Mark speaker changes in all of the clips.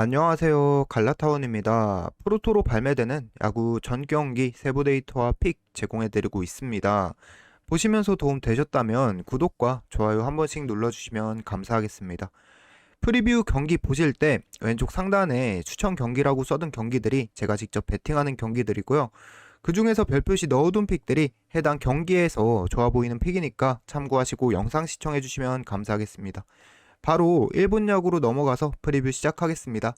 Speaker 1: 안녕하세요. 갈라타원입니다. 프로토로 발매되는 야구 전 경기 세부 데이터와 픽 제공해드리고 있습니다. 보시면서 도움 되셨다면 구독과 좋아요 한 번씩 눌러주시면 감사하겠습니다. 프리뷰 경기 보실 때 왼쪽 상단에 추천 경기라고 써둔 경기들이 제가 직접 베팅하는 경기들이고요. 그 중에서 별표시 넣어둔 픽들이 해당 경기에서 좋아 보이는 픽이니까 참고하시고 영상 시청해주시면 감사하겠습니다. 바로 1분 야구로 넘어가서 프리뷰 시작하겠습니다.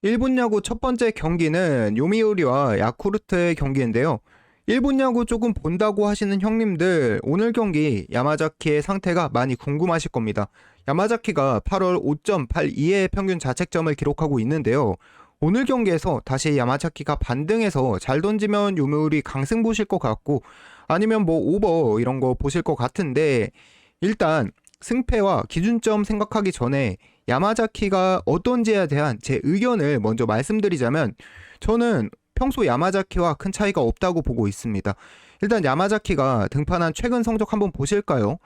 Speaker 1: 1분 야구 첫 번째 경기는 요미우리와 야쿠르트의 경기인데요. 1분 야구 조금 본다고 하시는 형님들, 오늘 경기 야마자키의 상태가 많이 궁금하실 겁니다. 야마자키가 8월 5.82의 평균 자책점을 기록하고 있는데요. 오늘 경기에서 다시 야마자키가 반등해서 잘 던지면 요미우리 강승 보실 것 같고, 아니면 뭐 오버 이런 거 보실 것 같은데, 일단 승패와 기준점 생각하기 전에 야마자키가 어떤지에 대한 제 의견을 먼저 말씀드리자면, 저는 평소 야마자키와 큰 차이가 없다고 보고 있습니다. 일단 야마자키가 등판한 최근 성적 한번 보실까요?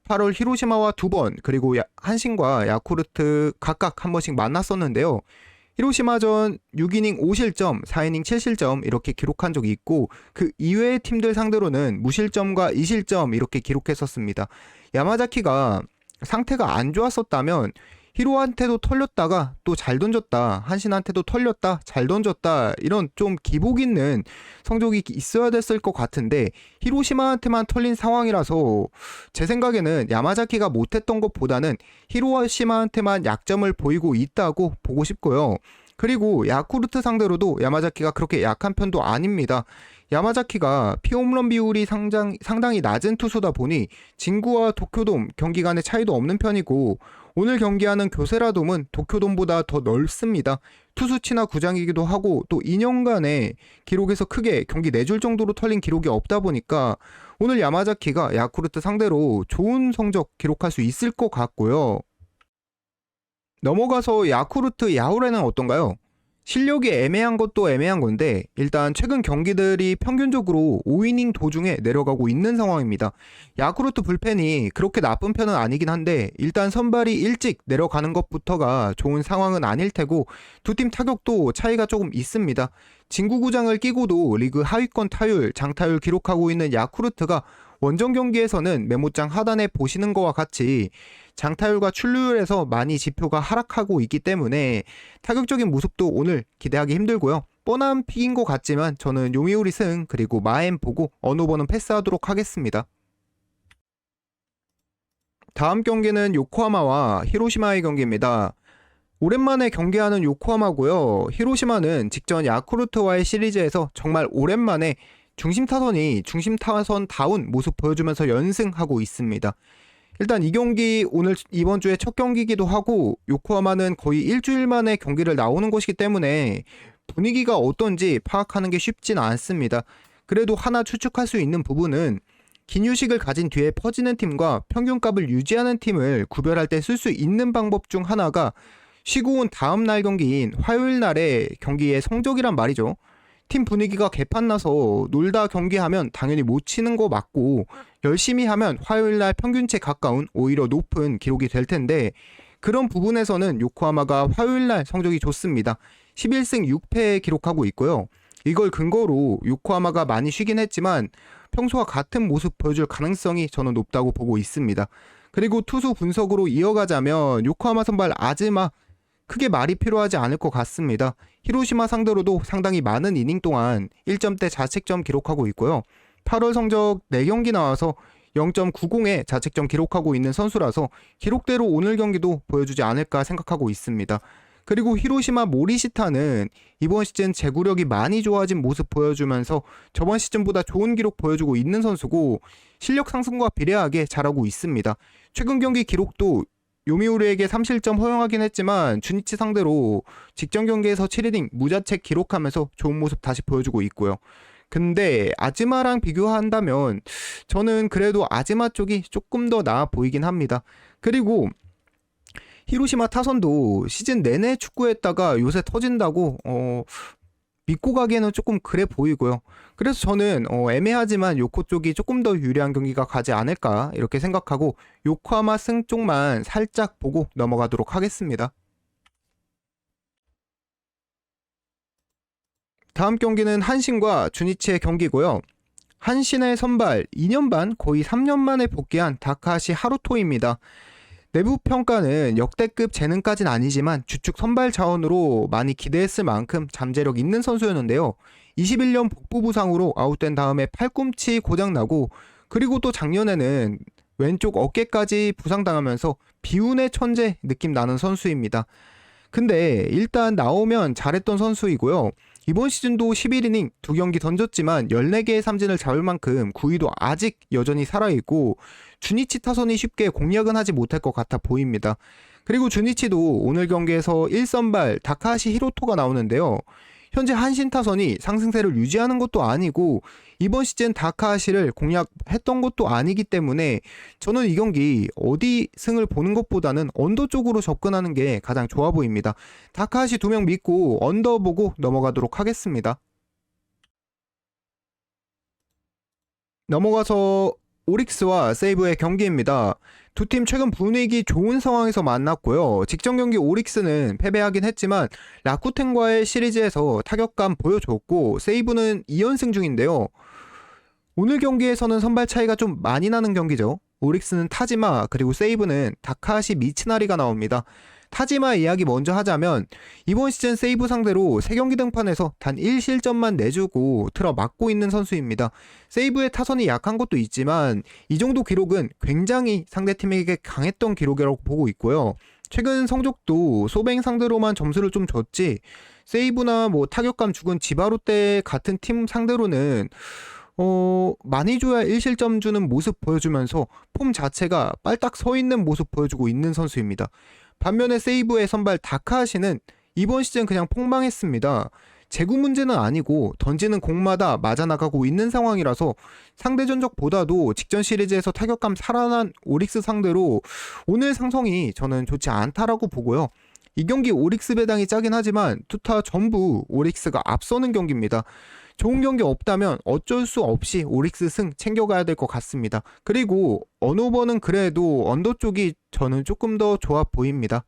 Speaker 1: 8월 히로시마와 2번, 그리고 한신과 야쿠르트 각각 한 번씩 만났었는데요. 히로시마전 6이닝 5실점, 4이닝 7실점 이렇게 기록한 적이 있고, 그 이외의 팀들 상대로는 무실점과 2실점 이렇게 기록했었습니다. 야마자키가 상태가 안 좋았었다면 히로한테도 털렸다가 또 잘 던졌다, 한신한테도 털렸다, 잘 던졌다, 이런 좀 기복 있는 성적이 있어야 됐을 것 같은데, 히로시마한테만 털린 상황이라서 제 생각에는 야마자키가 못했던 것보다는 히로시마한테만 약점을 보이고 있다고 보고 싶고요. 그리고 야쿠르트 상대로도 야마자키가 그렇게 약한 편도 아닙니다. 야마자키가 피홈런 비율이 상당히 낮은 투수다 보니 진구와 도쿄돔 경기 간의 차이도 없는 편이고, 오늘 경기하는 교세라돔은 도쿄돔보다 더 넓습니다. 투수 친화 구장이기도 하고, 또 2년간의 기록에서 크게 경기 내줄 정도로 털린 기록이 없다 보니까 오늘 야마자키가 야쿠르트 상대로 좋은 성적 기록할 수 있을 것 같고요. 넘어가서 야쿠르트 야후레는 어떤가요? 실력이 애매한 것도 애매한 건데, 일단 최근 경기들이 평균적으로 5이닝 도중에 내려가고 있는 상황입니다. 야쿠르트 불펜이 그렇게 나쁜 편은 아니긴 한데, 일단 선발이 일찍 내려가는 것부터가 좋은 상황은 아닐 테고, 두 팀 타격도 차이가 조금 있습니다. 진구구장을 끼고도 리그 하위권 타율, 장타율 기록하고 있는 야쿠르트가 원정 경기에서는 메모장 하단에 보시는 것과 같이 장타율과 출루율에서 많이 지표가 하락하고 있기 때문에 타격적인 모습도 오늘 기대하기 힘들고요. 뻔한 픽인 것 같지만 저는 요미우리 승, 그리고 마엠 보고 어느 번은 패스하도록 하겠습니다. 다음 경기는 요코하마와 히로시마의 경기입니다. 오랜만에 경기하는 요코하마고요. 히로시마는 직전 야쿠르트와의 시리즈에서 정말 오랜만에 중심 타선이 중심 타선다운 모습 보여주면서 연승하고 있습니다. 일단 이 경기 오늘 이번 주에 첫 경기이기도 하고, 요코하마는 거의 일주일 만에 경기를 나오는 것이기 때문에 분위기가 어떤지 파악하는 게 쉽진 않습니다. 그래도 하나 추측할 수 있는 부분은 긴 휴식을 가진 뒤에 퍼지는 팀과 평균값을 유지하는 팀을 구별할 때 쓸 수 있는 방법 중 하나가 쉬고 온 다음 날 경기인 화요일 날의 경기의 성적이란 말이죠. 팀 분위기가 개판나서 놀다 경기하면 당연히 못 치는 거 맞고, 열심히 하면 화요일날 평균치에 가까운 오히려 높은 기록이 될 텐데, 그런 부분에서는 요코하마가 화요일날 성적이 좋습니다. 11승 6패 기록하고 있고요. 이걸 근거로 요코하마가 많이 쉬긴 했지만 평소와 같은 모습 보여줄 가능성이 저는 높다고 보고 있습니다. 그리고 투수 분석으로 이어가자면 요코하마 선발 아즈마, 크게 말이 필요하지 않을 것 같습니다. 히로시마 상대로도 상당히 많은 이닝 동안 1점대 자책점 기록하고 있고요. 8월 성적 4경기 나와서 0.90의 자책점 기록하고 있는 선수라서 기록대로 오늘 경기도 보여주지 않을까 생각하고 있습니다. 그리고 히로시마 모리시타는 이번 시즌 제구력이 많이 좋아진 모습 보여주면서 저번 시즌보다 좋은 기록 보여주고 있는 선수고, 실력 상승과 비례하게 잘하고 있습니다. 최근 경기 기록도 요미우리에게 3실점 허용하긴 했지만 주니치 상대로 직전 경기에서 7이닝 무자책 기록하면서 좋은 모습 다시 보여주고 있고요. 근데 아즈마랑 비교한다면 저는 그래도 아즈마 쪽이 조금 더 나아 보이긴 합니다. 그리고 히로시마 타선도 시즌 내내 축구했다가 요새 터진다고 믿고 가기에는 조금 그래 보이고요. 그래서 저는 애매하지만 요코 쪽이 조금 더 유리한 경기가 가지 않을까 이렇게 생각하고 요코하마 승 쪽만 살짝 보고 넘어가도록 하겠습니다. 다음 경기는 한신과 주니치의 경기고요. 한신의 선발 2년 반 거의 3년 만에 복귀한 다카하시 하루토입니다. 내부 평가는 역대급 재능까지는 아니지만 주축 선발 자원으로 많이 기대했을 만큼 잠재력 있는 선수였는데요. 21년 복부 부상으로 아웃된 다음에 팔꿈치 고장나고 그리고 또 작년에는 왼쪽 어깨까지 부상당하면서 비운의 천재 느낌 나는 선수입니다. 근데 일단 나오면 잘했던 선수이고요. 이번 시즌도 11이닝 2경기 던졌지만 14개의 삼진을 잡을 만큼 구위도 아직 여전히 살아있고 주니치 타선이 쉽게 공략은 하지 못할 것 같아 보입니다. 그리고 주니치도 오늘 경기에서 1선발 다카하시 히로토가 나오는데요. 현재 한신 타선이 상승세를 유지하는 것도 아니고 이번 시즌 다카하시를 공략했던 것도 아니기 때문에 저는 이 경기 어디 승을 보는 것보다는 언더 쪽으로 접근하는 게 가장 좋아 보입니다. 다카하시 2명 믿고 언더 보고 넘어가도록 하겠습니다. 넘어가서 오릭스와 세이브의 경기입니다. 두 팀 최근 분위기 좋은 상황에서 만났고요. 직전 경기 오릭스는 패배하긴 했지만 라쿠텐과의 시리즈에서 타격감 보여줬고 세이브는 2연승 중인데요. 오늘 경기에서는 선발 차이가 좀 많이 나는 경기죠. 오릭스는 타지마 그리고 세이브는 다카하시 미치나리가 나옵니다. 타지마 이야기 먼저 하자면 이번 시즌 세이브 상대로 3경기 등판에서 단 1실점만 내주고 틀어 막고 있는 선수입니다. 세이브의 타선이 약한 것도 있지만 이 정도 기록은 굉장히 상대팀에게 강했던 기록이라고 보고 있고요. 최근 성적도 소뱅 상대로만 점수를 좀 줬지 세이브나 뭐 타격감 죽은 지바롯데 같은 팀 상대로는 많이 줘야 1실점 주는 모습 보여주면서 폼 자체가 빨딱 서 있는 모습 보여주고 있는 선수입니다. 반면에 세이브의 선발 다카하시는 이번 시즌 그냥 폭망했습니다. 제구 문제는 아니고 던지는 공마다 맞아나가고 있는 상황이라서 상대 전적보다도 직전 시리즈에서 타격감 살아난 오릭스 상대로 오늘 상성이 저는 좋지 않다라고 보고요. 이 경기 오릭스 배당이 짜긴 하지만 투타 전부 오릭스가 앞서는 경기입니다. 좋은 경기 없다면 어쩔 수 없이 오릭스 승 챙겨가야 될 것 같습니다. 그리고 언오버는 그래도 언더 쪽이 저는 조금 더 좋아 보입니다.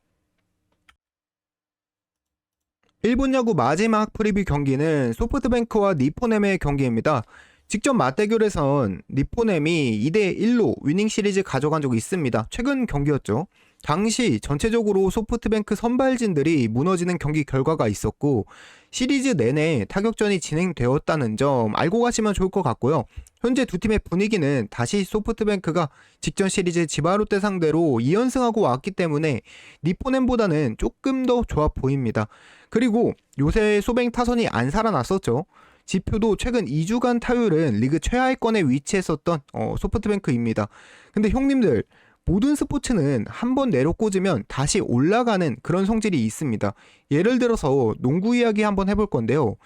Speaker 1: 일본 야구 마지막 프리뷰 경기는 소프트뱅크와 니포넴의 경기입니다. 직전 맞대결에선 니포넴이 2대1로 위닝 시리즈 가져간 적이 있습니다. 최근 경기였죠. 당시 전체적으로 소프트뱅크 선발진들이 무너지는 경기 결과가 있었고 시리즈 내내 타격전이 진행되었다는 점 알고 가시면 좋을 것 같고요. 현재 두 팀의 분위기는 다시 소프트뱅크가 직전 시리즈 지바롯데 상대로 2연승하고 왔기 때문에 니포넴보다는 조금 더 좋아 보입니다. 그리고 요새 소뱅 타선이 안 살아났었죠. 지표도 최근 2주간 타율은 리그 최하위권에 위치했었던 소프트뱅크입니다. 근데 형님들 모든 스포츠는 한번 내려꽂으면 다시 올라가는 그런 성질이 있습니다. 예를 들어서 농구 이야기 한번 해볼 건데요.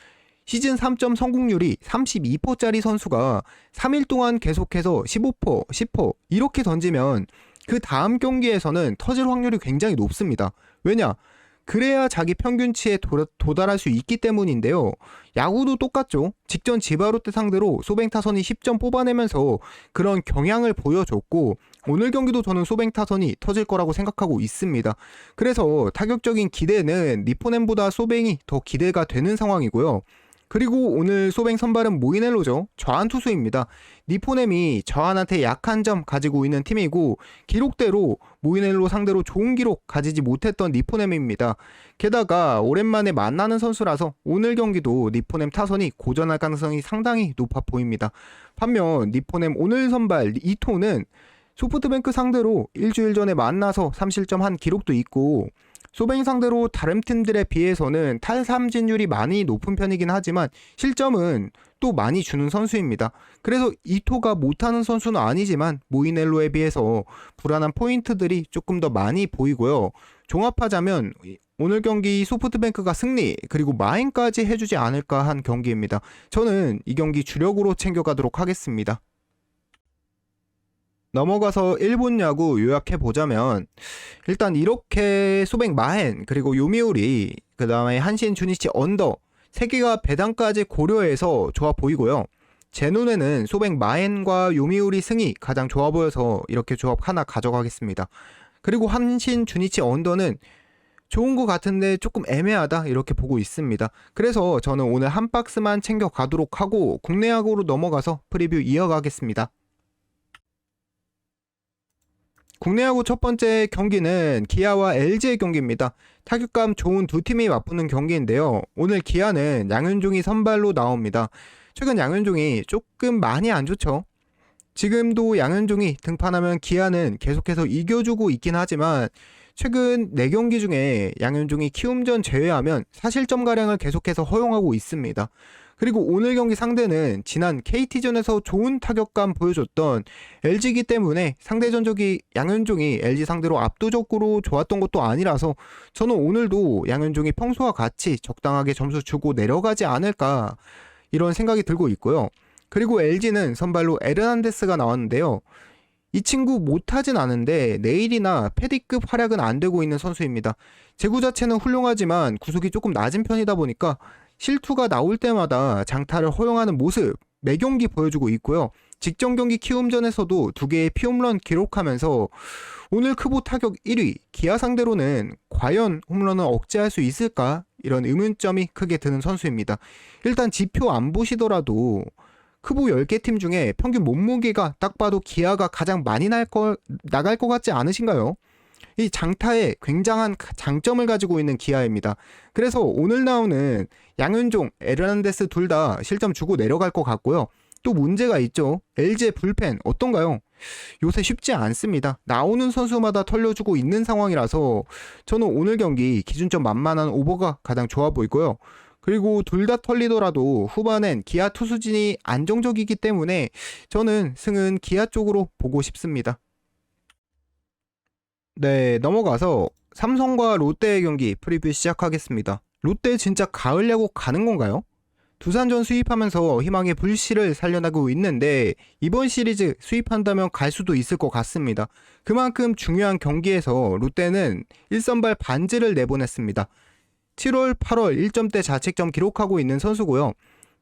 Speaker 1: 시즌 3점 성공률이 32%짜리 선수가 3일 동안 계속해서 15%, 10% 이렇게 던지면 그 다음 경기에서는 터질 확률이 굉장히 높습니다. 왜냐? 그래야 자기 평균치에 도달할 수 있기 때문인데요. 야구도 똑같죠. 직전 지바롯데 상대로 소뱅 타선이 10점 뽑아내면서 그런 경향을 보여줬고 오늘 경기도 저는 소뱅 타선이 터질 거라고 생각하고 있습니다. 그래서 타격적인 기대는 니포넴보다 소뱅이 더 기대가 되는 상황이고요. 그리고 오늘 소뱅 선발은 모이넬로죠. 좌완 투수입니다. 니포넴이 좌완한테 약한 점 가지고 있는 팀이고 기록대로 모이넬로 상대로 좋은 기록 가지지 못했던 니포넴입니다. 게다가 오랜만에 만나는 선수라서 오늘 경기도 니포넴 타선이 고전할 가능성이 상당히 높아 보입니다. 반면 니포넴 오늘 선발 이토는 소프트뱅크 상대로 일주일 전에 만나서 3실점 한 기록도 있고 소뱅 상대로 다른 팀들에 비해서는 탈삼진율이 많이 높은 편이긴 하지만 실점은 또 많이 주는 선수입니다. 그래서 이토가 못하는 선수는 아니지만 모이넬로에 비해서 불안한 포인트들이 조금 더 많이 보이고요. 종합하자면 오늘 경기 소프트뱅크가 승리 그리고 마인까지 해주지 않을까 한 경기입니다. 저는 이 경기 주력으로 챙겨가도록 하겠습니다. 넘어가서 일본 야구 요약해보자면 일단 이렇게 소뱅 마헨 그리고 요미우리 그 다음에 한신 주니치 언더 세 개가 배당까지 고려해서 좋아 보이고요. 제 눈에는 소백 마엔과 요미우리 승이 가장 좋아 보여서 이렇게 조합 하나 가져가겠습니다. 그리고 한신 주니치 언더는 좋은 것 같은데 조금 애매하다 이렇게 보고 있습니다. 그래서 저는 오늘 한 박스만 챙겨 가도록 하고 국내야구로 넘어가서 프리뷰 이어가겠습니다. 국내야구 첫 번째 경기는 기아와 LG의 경기입니다. 타격감 좋은 두 팀이 맞붙는 경기인데요. 오늘 기아는 양현종이 선발로 나옵니다. 최근 양현종이 조금 많이 안 좋죠. 지금도 양현종이 등판하면 기아는 계속해서 이겨주고 있긴 하지만 최근 4경기 중에 양현종이 키움전 제외하면 사실점가량을 계속해서 허용하고 있습니다. 그리고 오늘 경기 상대는 지난 KT전에서 좋은 타격감 보여줬던 LG이기 때문에 상대 전적이 양현종이 LG 상대로 압도적으로 좋았던 것도 아니라서 저는 오늘도 양현종이 평소와 같이 적당하게 점수 주고 내려가지 않을까 이런 생각이 들고 있고요. 그리고 LG는 선발로 에르난데스가 나왔는데요. 이 친구 못하진 않은데 내일이나 패디급 활약은 안 되고 있는 선수입니다. 제구 자체는 훌륭하지만 구속이 조금 낮은 편이다 보니까 실투가 나올 때마다 장타를 허용하는 모습 매 경기 보여주고 있고요. 직전 경기 키움전에서도 2개의 피홈런 기록하면서 오늘 크보 타격 1위 기아 상대로는 과연 홈런을 억제할 수 있을까? 이런 의문점이 크게 드는 선수입니다. 일단 지표 안 보시더라도 크보 10개 팀 중에 평균 몸무게가 딱 봐도 기아가 가장 많이 나갈 것 같지 않으신가요? 이 장타에 굉장한 장점을 가지고 있는 기아입니다. 그래서 오늘 나오는 양현종, 에르난데스 둘 다 실점 주고 내려갈 것 같고요. 또 문제가 있죠. LG의 불펜 어떤가요? 요새 쉽지 않습니다. 나오는 선수마다 털려주고 있는 상황이라서 저는 오늘 경기 기준점 만만한 오버가 가장 좋아 보이고요. 그리고 둘 다 털리더라도 후반엔 기아 투수진이 안정적이기 때문에 저는 승은 기아 쪽으로 보고 싶습니다. 네, 넘어가서 삼성과 롯데의 경기 프리뷰 시작하겠습니다. 롯데 진짜 가을 야구 가는 건가요? 두산전 수입하면서 희망의 불씨를 살려나가고 있는데 이번 시리즈 수입한다면 갈 수도 있을 것 같습니다. 그만큼 중요한 경기에서 롯데는 1선발 반지를 내보냈습니다. 7월, 8월 1점대 자책점 기록하고 있는 선수고요.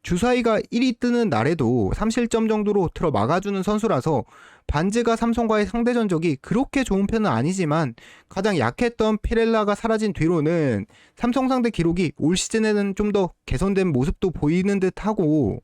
Speaker 1: 주사위가 1위 뜨는 날에도 3실점 정도로 틀어 막아주는 선수라서 반지가 삼성과의 상대 전적이 그렇게 좋은 편은 아니지만 가장 약했던 피렐라가 사라진 뒤로는 삼성 상대 기록이 올 시즌에는 좀 더 개선된 모습도 보이는 듯하고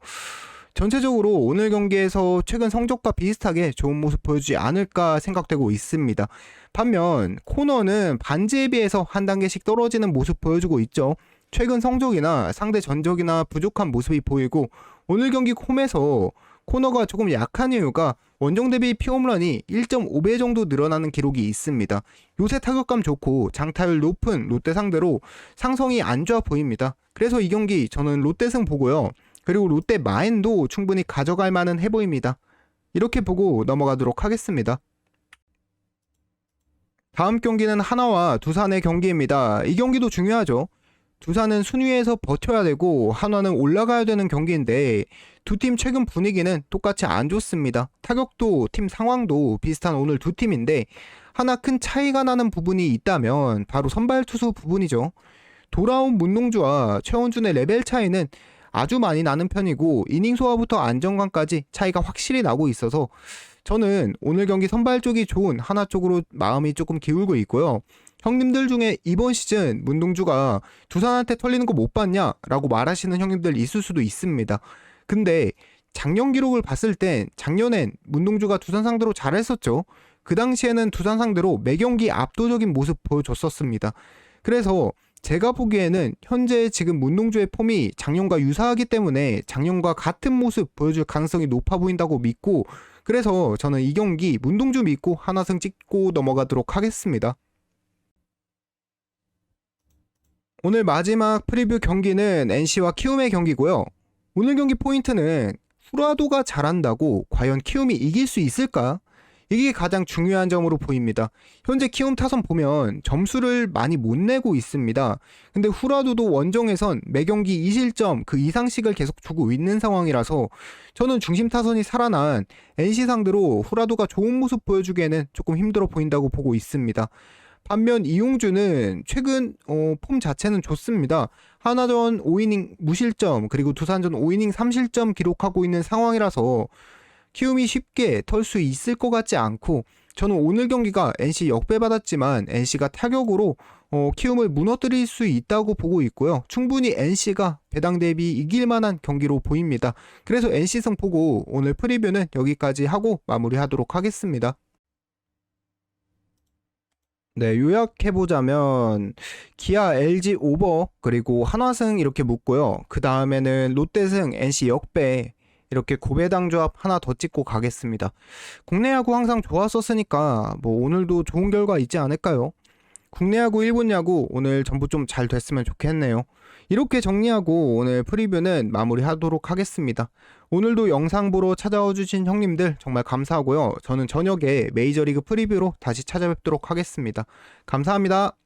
Speaker 1: 전체적으로 오늘 경기에서 최근 성적과 비슷하게 좋은 모습 보여주지 않을까 생각되고 있습니다. 반면 코너는 반지에 비해서 한 단계씩 떨어지는 모습 보여주고 있죠. 최근 성적이나 상대 전적이나 부족한 모습이 보이고 오늘 경기 홈에서 코너가 조금 약한 이유가 원정 대비 피홈런이 1.5배 정도 늘어나는 기록이 있습니다. 요새 타격감 좋고 장타율 높은 롯데 상대로 상성이 안 좋아 보입니다. 그래서 이 경기 저는 롯데승 보고요. 그리고 롯데 마인도 충분히 가져갈 만은 해보입니다. 이렇게 보고 넘어가도록 하겠습니다. 다음 경기는 하나와 두산의 경기입니다. 이 경기도 중요하죠. 두산은 순위에서 버텨야 되고 한화는 올라가야 되는 경기인데 두 팀 최근 분위기는 똑같이 안 좋습니다. 타격도 팀 상황도 비슷한 오늘 두 팀인데 하나 큰 차이가 나는 부분이 있다면 바로 선발 투수 부분이죠. 돌아온 문동주와 최원준의 레벨 차이는 아주 많이 나는 편이고 이닝 소화부터 안정감까지 차이가 확실히 나고 있어서 저는 오늘 경기 선발 쪽이 좋은 하나 쪽으로 마음이 조금 기울고 있고요. 형님들 중에 이번 시즌 문동주가 두산한테 털리는 거 못 봤냐? 라고 말하시는 형님들 있을 수도 있습니다. 근데 작년 기록을 봤을 땐 작년엔 문동주가 두산 상대로 잘했었죠. 그 당시에는 두산 상대로 매 경기 압도적인 모습 보여줬었습니다. 그래서 제가 보기에는 현재 지금 문동주의 폼이 작년과 유사하기 때문에 작년과 같은 모습 보여줄 가능성이 높아 보인다고 믿고 그래서 저는 이 경기 문동주 믿고 하나승 찍고 넘어가도록 하겠습니다. 오늘 마지막 프리뷰 경기는 NC와 키움의 경기고요. 오늘 경기 포인트는 후라도가 잘한다고 과연 키움이 이길 수 있을까? 이게 가장 중요한 점으로 보입니다. 현재 키움 타선 보면 점수를 많이 못 내고 있습니다. 근데 후라도도 원정에선 매 경기 2실점 그 이상씩을 계속 주고 있는 상황이라서 저는 중심 타선이 살아난 NC 상대로 후라도가 좋은 모습 보여주기에는 조금 힘들어 보인다고 보고 있습니다. 반면 이용주는 최근 폼 자체는 좋습니다. 하나전 5이닝 무실점 그리고 두산전 5이닝 3실점 기록하고 있는 상황이라서 키움이 쉽게 털 수 있을 것 같지 않고, 저는 오늘 경기가 NC 역배받았지만 NC가 타격으로 키움을 무너뜨릴 수 있다고 보고 있고요. 충분히 NC가 배당 대비 이길 만한 경기로 보입니다. 그래서 NC승 보고 오늘 프리뷰는 여기까지 하고 마무리하도록 하겠습니다. 네, 요약해보자면 기아, LG 오버 그리고 한화승 이렇게 묻고요. 그 다음에는 롯데승, NC 역배 이렇게 고배당 조합 하나 더 찍고 가겠습니다. 국내 야구 항상 좋았었으니까 뭐 오늘도 좋은 결과 있지 않을까요? 국내 야구, 일본 야구 오늘 전부 좀 잘 됐으면 좋겠네요. 이렇게 정리하고 오늘 프리뷰는 마무리하도록 하겠습니다. 오늘도 영상 보러 찾아와 주신 형님들 정말 감사하고요. 저는 저녁에 메이저리그 프리뷰로 다시 찾아뵙도록 하겠습니다. 감사합니다.